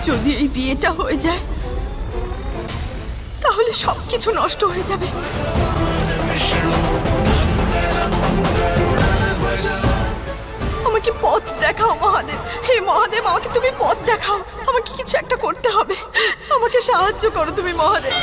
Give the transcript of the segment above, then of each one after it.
যদি এই বিয়েটা হয়ে যায় তাহলে সবকিছু নষ্ট হয়ে যাবে। আমাকে পথ দেখাও মহাদেব, হে মহাদেব, আমাকে তুমি পথ দেখাও। আমাকে কিছু একটা করতে হবে, আমাকে সাহায্য করো তুমি মহাদেব।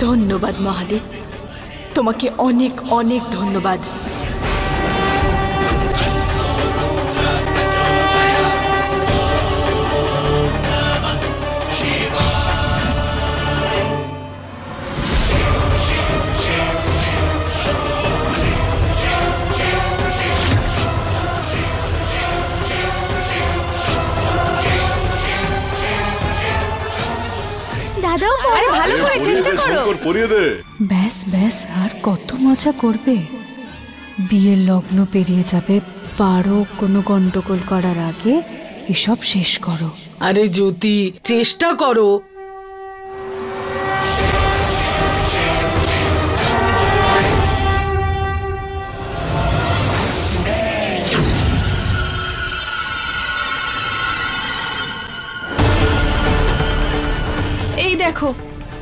ধন্যবাদ মহাদেব, তোমাকে অনেক অনেক ধন্যবাদ। দাদা আরে ভালো করে চেষ্টা করো। ব্যাস ব্যাস, আর কত মজা করবে? বিয়ের লগ্ন পেরিয়ে যাবে, পারো কোনো গন্ডগোল করার আগে এসব শেষ করো। আরে জ্যোতি, চেষ্টা করো। এই দেখো,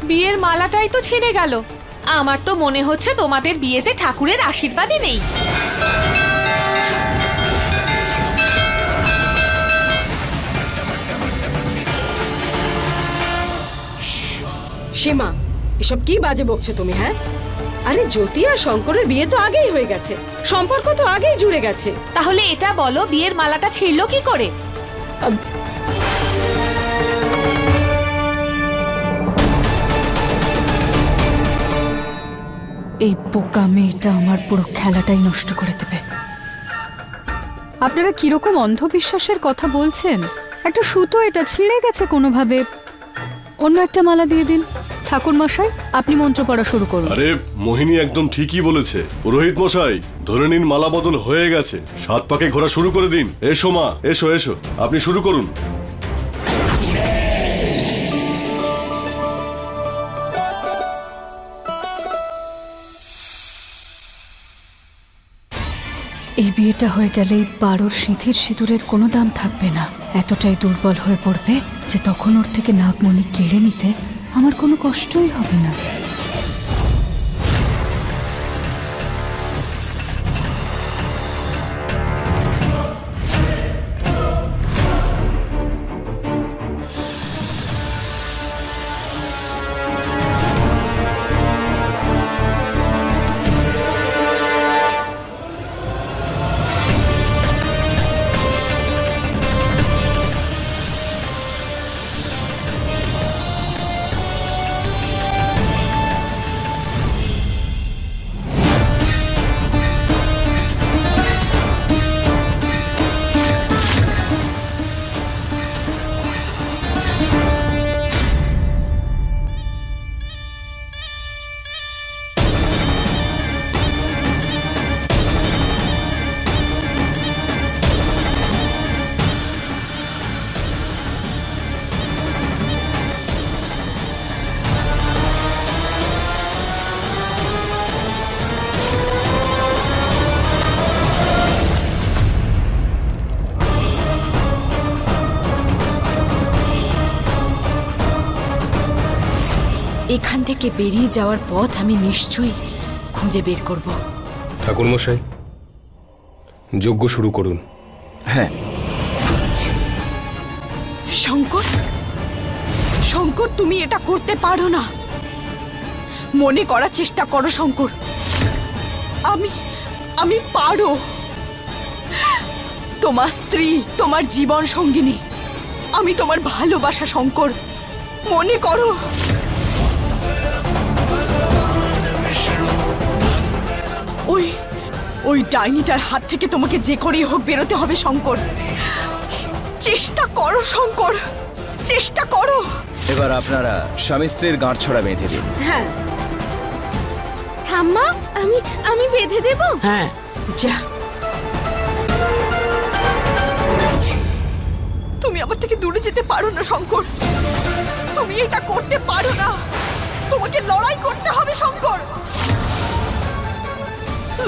বিয়ের মালাটাই তো ছিঁড়ে গেল। আমার তো মনে হচ্ছে তোমাদের বিয়েতে ঠাকুরের আশীর্বাদই নেই। সীমা, এসব কি বাজে বকছো তুমি? হ্যাঁ, আরে জ্যোতি আর শঙ্করের বিয়ে তো আগেই হয়ে গেছে, সম্পর্ক তো আগেই জুড়ে গেছে। তাহলে এটা বলো, বিয়ের মালাটা ছিঁড়লো কি করে? এই বোকা মেয়েটা আমার পুরো খেলাটাই নষ্ট করে দেবে। আপনারা কিরকম অন্ধবিশ্বাসের কথা বলছেন? একটা সুতো এটা ছিঁড়ে গেছে কোনোভাবে, অন্য একটা মালা দিয়ে দিন। ঠাকুর মশাই, আপনি মন্ত্র পড়া শুরু করুন। আরে মোহিনী একদম ঠিকই বলেছে। পুরোহিত মশাই, ধরে নিন মালা বদল হয়ে গেছে, 7 পাকে ঘোরা শুরু করে দিন। এসো মা, এসো এসো, আপনি শুরু করুন। এই বিয়েটা হয়ে গেলেই পারোর সিঁথির সিঁদুরের কোনো দাম থাকবে না। এতটাই দুর্বল হয়ে পড়বে যে তখন ওর থেকে নাগমণি কেড়ে নিতে আমার কোনো কষ্টই হবে না। এখান থেকে বেরিয়ে যাওয়ার পথ আমি নিশ্চয়ই খুঁজে বের করব। ঠাকুরমশাই, যজ্ঞ শুরু করুন। হ্যাঁ। শঙ্কর, শঙ্কর, তুমি এটা করতে পারো না। মনে করার চেষ্টা করো শঙ্কর। আমি পারো। তোমার স্ত্রী, তোমার জীবন সঙ্গিনী, আমি তোমার ভালোবাসা শঙ্কর, মনে করো। ওই ডাইনিটার হাত থেকে তোমাকে যে করেই হোক বেরোতে হবে শঙ্কর। চেষ্টা করো শঙ্কর, চেষ্টা করো। এবার আপনারা স্বামী স্ত্রীর গাঁটছড়া বেঁধে দিন। হ্যাঁ। ঠাম্মা, আমি বেঁধে দেব। হ্যাঁ, যা। তুমি আমার থেকে দূরে যেতে পারো না শঙ্কর, তুমি এটা করতে পারো না। তোমাকে লড়াই করতে হবে শঙ্কর,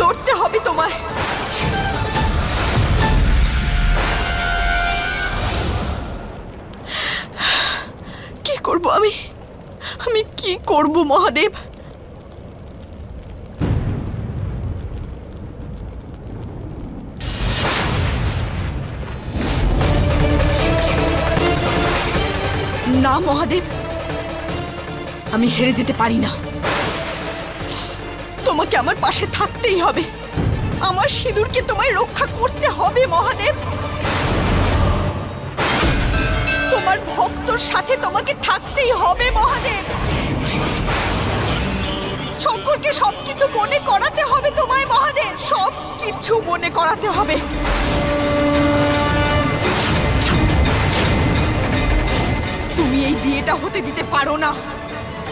লড়তে হবে তোমায়। কি করব আমি কি করব মহাদেব? না মহাদেব, আমি হেরে যেতে পারি না। তোমাকে আমার পাশে থাকতেই হবে। আমার সিঁদুরকে তোমায় রক্ষা করতে হবে মহাদেব। তোমার ভক্তর সাথে তোমাকে থাকতেই হবে মহাদেব। শঙ্করকে সবকিছু মনে করাতে হবে তোমায় মহাদেব, সবকিছু মনে করাতে হবে। তুমি এই বিয়েটা হতে দিতে পারো না।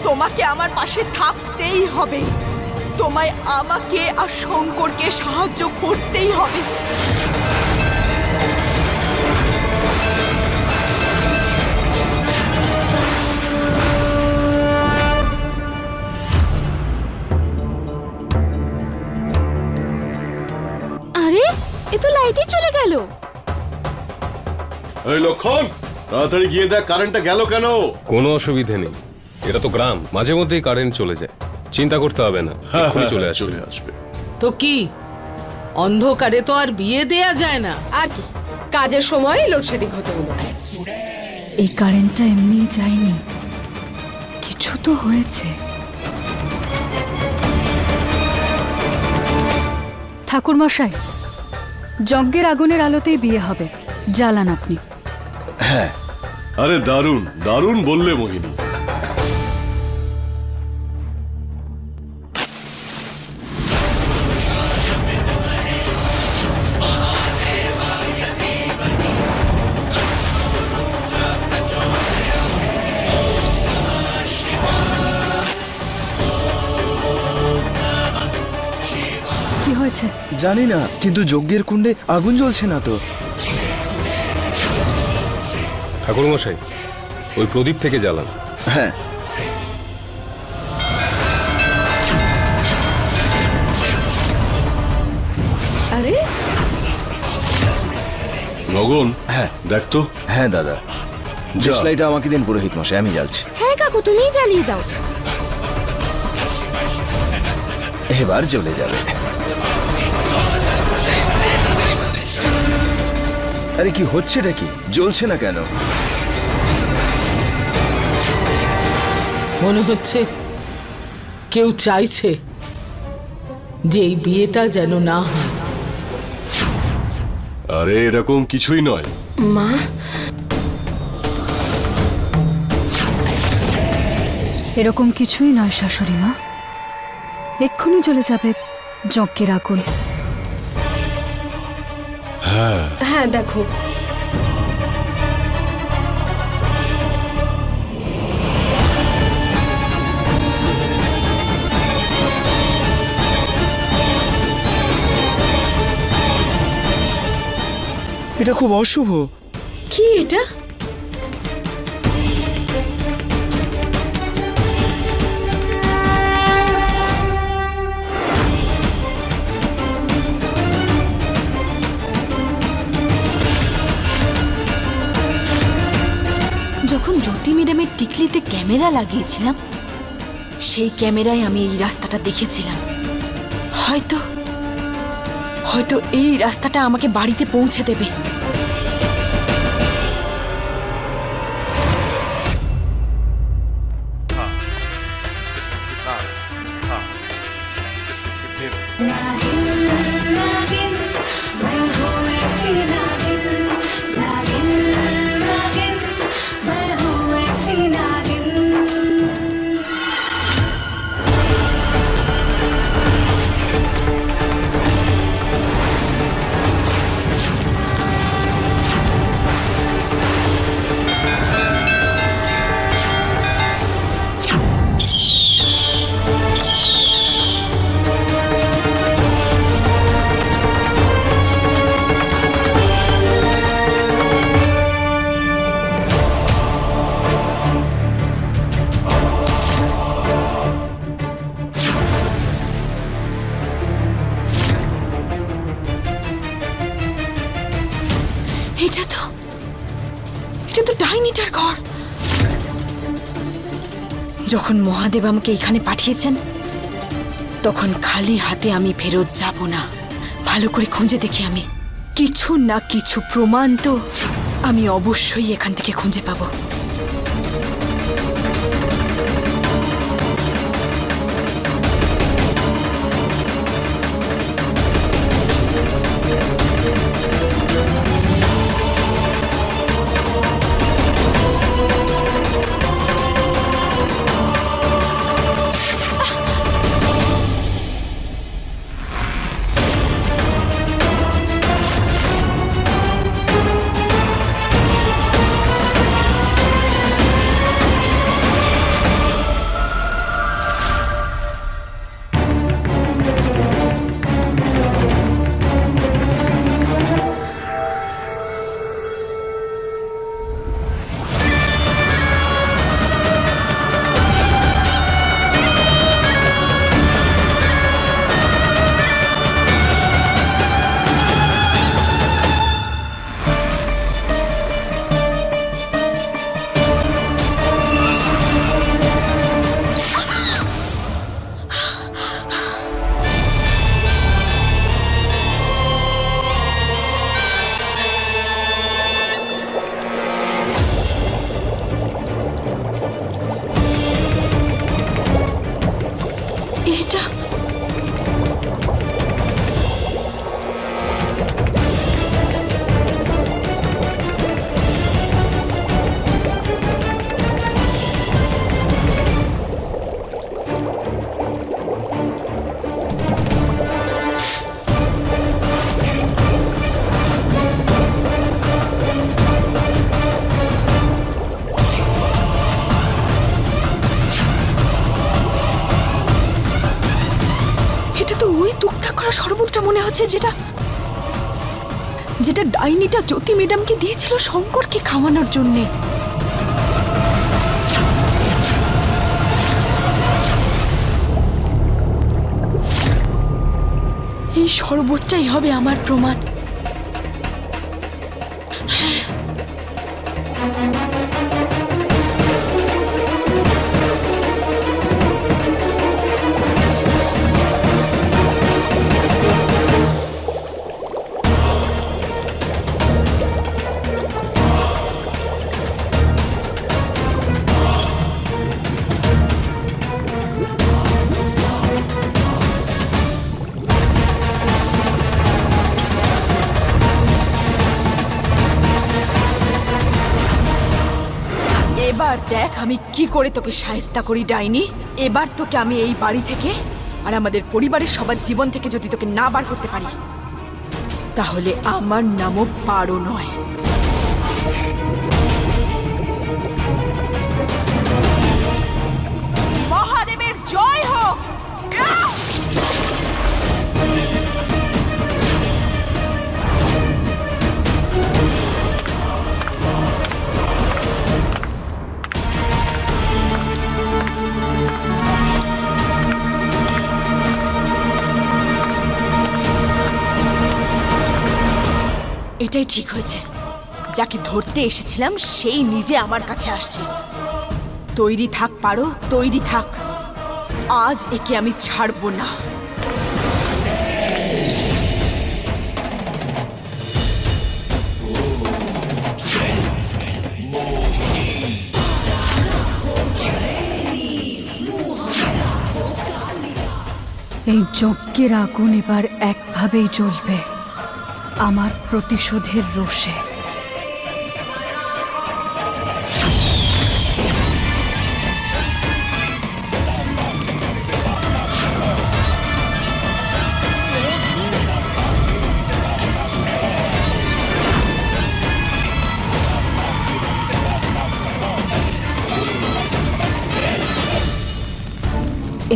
তোমাকে আমার পাশে থাকতেই হবে। তোমায় আমাকে আর শঙ্করকে সাহায্য করতেই হবে। আরে, এ তো লাইটই চলে গেল। এই লক্ষণ, তাড়াতাড়ি গিয়ে দেখ কারেন্টটা গেল কেন। কোনো অসুবিধে নেই, এটা তো গ্রাম, মাঝে মধ্যেই কারেন্ট চলে যায়, চিন্তা করতে হবে না, এক্ষুনি চলে আসবে। তো কি অন্ধকারে তো আর বিয়ে দেয়া যায় না। আর কি, কাজের সময় লোডশেডিং হতে হলো। এই কারেন্টটা এমনি যায়নি, কিছু তো হয়েছে। ঠাকুরমশাই, যজ্ঞের আগুনের আলোতেই বিয়ে হবে, জ্বালান আপনি। হ্যাঁ। আরে দারুণ দারুণ বললে মোহিনী। কি হয়েছে জানি না, কিন্তু যজ্ঞের কুণ্ডে আগুন জ্বলছে না তো। ঠাকুরমশাই, ওই প্রদীপ থেকে জ্বালান। হ্যাঁ। আরে গগন, হ্যাঁ দেখ তো। হ্যাঁ দাদা, দেশলাইটা আমাকে দিন পুরোহিত মশাই, আমি জ্বালছি। হ্যাঁ কাকু, তুমিই জ্বালিয়ে দাও। এবার জ্বলে যাবে। আরে কি হচ্ছেটা কি, জ্বলছে না কেন? মনে হচ্ছে কেউ চাইছে যে এই বিয়েটা যেন না হয়। আরে এরকম কিছুই নয় মা, এরকম কিছুই নয় শাশুড়ি মা, এক্ষুনি চলে যাবে যজ্ঞের আগুন। হ্যাঁ দেখো, এটা খুব অশুভ। কি এটা? যখন জ্যোতি ম্যাডামের টিকলিতে ক্যামেরা লাগিয়েছিলাম সেই ক্যামেরায় আমি এই রাস্তাটা দেখেছিলাম। হয়তো হয়তো এই রাস্তাটা আমাকে বাড়িতে পৌঁছে দেবে। এটা তো ডাইনিটার ঘর। যখন মহাদেব আমাকে এখানে পাঠিয়েছেন তখন খালি হাতে আমি ফেরত যাব না। ভালো করে খুঁজে দেখি, আমি কিছু না কিছু প্রমাণ তো আমি অবশ্যই এখান থেকে খুঁজে পাবো। শরবতটা মনে হচ্ছে যেটা যেটা ডাইনিটা জ্যোতি ম্যাডামকে দিয়েছিল শঙ্করকে খাওয়ানোর জন্যে। এই শরবতটাই হবে আমার প্রমাণ। এবার দেখ আমি কি করে তোকে শায়েস্তা করি ডাইনি। এবার তোকে আমি এই বাড়ি থেকে আর আমাদের পরিবারের সবার জীবন থেকে যদি তোকে না বার করতে পারি তাহলে আমার নামও পারো নয়। মহাদেবের জয় হোক। এটাই ঠিক হয়েছে, যাকে ধরতে এসেছিলাম সেই নিজে আমার কাছে আসছে। তৈরি থাক পারো, তৈরি থাক। আজ একে আমি ছাড়বো না। এই যজ্ঞের আগুন এবার একভাবেই জ্বলবে, আমার প্রতিশোধের রোষে।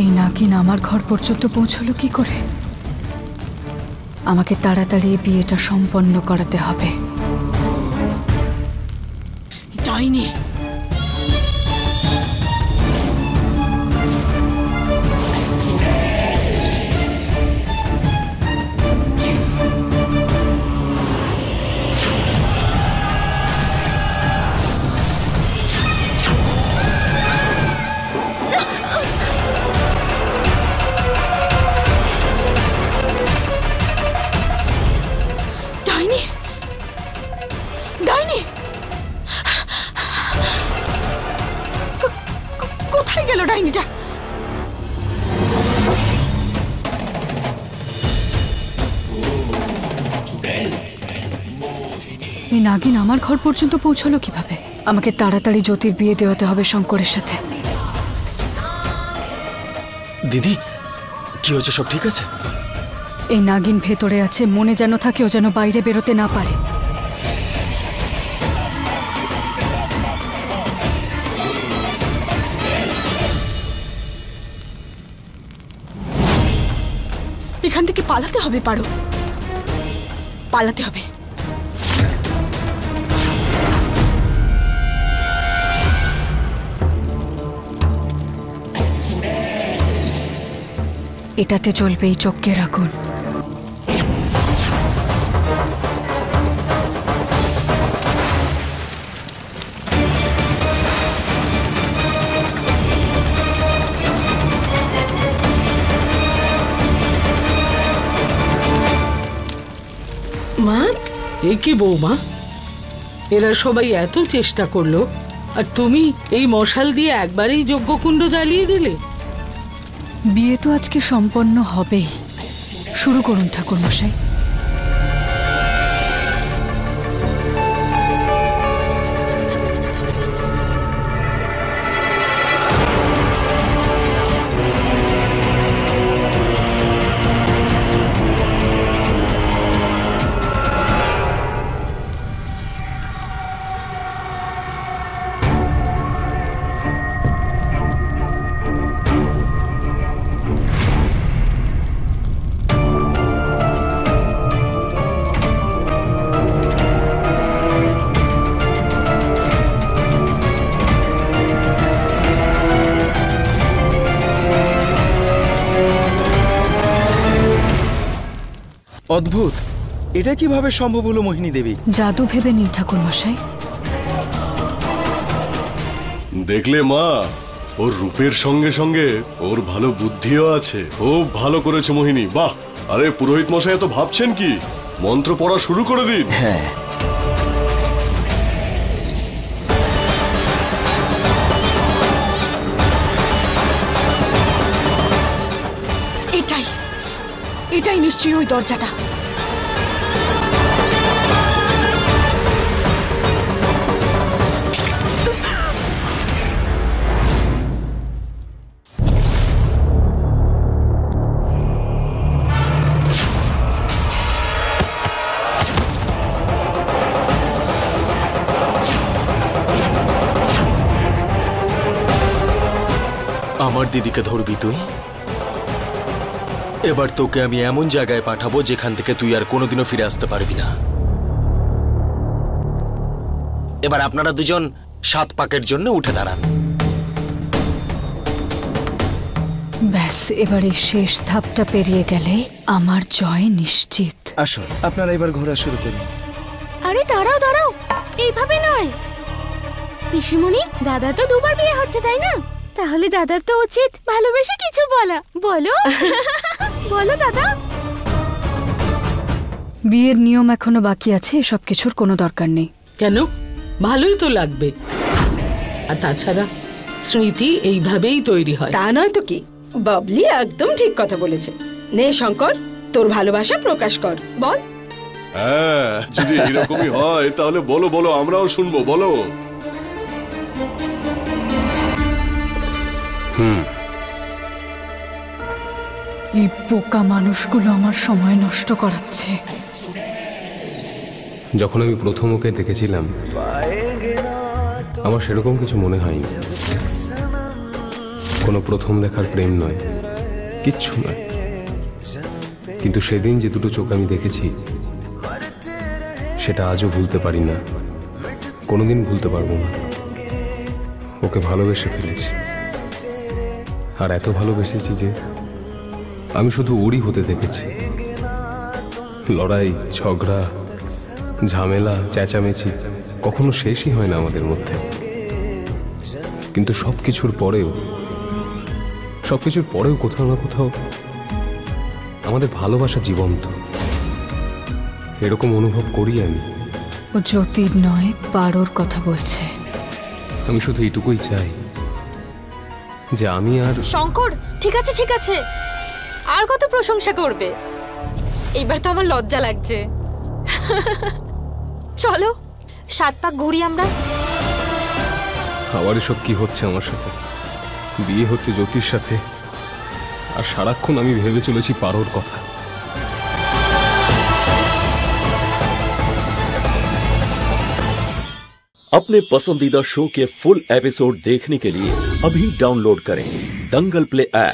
এই নাগিন আমার ঘর পর্যন্ত পৌঁছলো কি করে? আমাকে তাড়াতাড়ি বিয়েটা সম্পন্ন করাতে হবে। ডাইনি, কোথায় গেল ডাইনিটা? এই নাগিন আমার ঘর পর্যন্ত পৌঁছলো কিভাবে? আমাকে তাড়াতাড়ি জ্যোতির বিয়ে দেওয়াতে হবে শঙ্করের সাথে। দিদি, কি হচ্ছে? সব ঠিক আছে? এই নাগিন ভেতরে আছে, মনে যেন থাকে ও যেন বাইরে বেরোতে না পারে। এখান থেকে পালাতে হবে, পারো, পালাতে হবে। এটাতে জ্বলবে এই যজ্ঞের আগুন। মা, এ কি বৌমা, এরা সবাই এত চেষ্টা করলো আর তুমি এই মশাল দিয়ে একবারেই যজ্ঞকুণ্ড জ্বালিয়ে দিলে? বিয়ে তো আজকে সম্পন্ন হবেই। শুরু করুন ঠাকুর মশাই। অদ্ভুত, এটা কিভাবে সম্ভব হলো মোহিনী দেবী? জাদু ভেবে নিন ঠাকুর মশাই। দেখলে মা, ওর রূপের সঙ্গে সঙ্গে ওর ভালো বুদ্ধিও আছে। ও ভালো করেছে মোহিনী, বাহ। আরে পুরোহিত মশাই এত ভাবছেন কি? মন্ত্র পড়া শুরু করে দিন। হ্যাঁ, এটাই এটাই নিশ্চয়ই ওই দরজাটা। আমার দিদিকে ধরবি তুই? এবার তোকে আমি এমন জায়গায় পাঠাবো যেখান থেকে তুই আর কোনোদিনও ফিরে আসতে পারবি না। এবার আপনারা দুজন 7 পাকের জন্য উঠে দাঁড়ান। ব্যাস, এবারে শেষ ধাপটা পেরিয়ে গেলে আমার জয় নিশ্চিত। আসুন, আপনারা এবার ঘোরা শুরু করুন। আরে দাঁড়াও দাঁড়াও, এইভাবে নয় পিসিমণি, দাদা তো 2বার বিয়ে হচ্ছে তাই না? তাহলে দাদার তো উচিত ভালোবেসে কিছু বলা। বলো বলো দাদা। বিয়ের নিয়ম এখনো বাকি আছে, এসব কিছুর কোনো দরকার নেই। কেন? ভালোই তো লাগবে। আর তাছাড়া স্মৃতি এইভাবেই তৈরি হয়। তা নয় তো কি, বাবলি একদম ঠিক কথা বলেছে। নে শঙ্কর, তোর ভালোবাসা প্রকাশ কর, বল। হ্যাঁ, যদি এরকমই হয় তাহলে বলো বলো, আমরাও শুনবো, বলো। এই বোকা মানুষগুলো আমার সময় নষ্ট করাচ্ছে। যখন আমি প্রথম ওকে দেখেছিলাম আমার সেরকম কিছু মনে হয়নি। কোনো প্রথম দেখার প্রেম নয়, কিচ্ছু নয়। কিন্তু সেদিন যে দুটো চোখ আমি দেখেছি সেটা আজও ভুলতে পারি না, কোনোদিন ভুলতে পারবো না। ওকে ভালোবেসে ফেলেছি, আর এত ভালোবেসেছি যে আমি শুধু ওরই হতে দেখেছি। লড়াই, ঝগড়া, ঝামেলা, চেঁচামেচি কখনো শেষই হয় না আমাদের মধ্যে। কিন্তু সবকিছুর পরেও কোথাও না কোথাও আমাদের ভালোবাসা জীবন্ত, এরকম অনুভব করি আমি। ও জ্যোতির নয়, পারোর কথা বলছে। আমি শুধু এইটুকুই চাই যে আমি আর শঙ্কর, ঠিক আছে ঠিক আছে, আর কত প্রশংসা করবে? এইবার তো আমার লজ্জা লাগছে। চলো 7 পাক ঘুরি আমরা। আবার এসব কি হচ্ছে আমার সাথে? বিয়ে হচ্ছে জ্যোতির সাথে, আর সারাক্ষণ আমি ভেবে চলেছি পারোর কথা। अपने पसंदीदा शो के फुल एपिसोड देखने के लिए अभी डाउनलोड करें दंगल प्ले ऐप।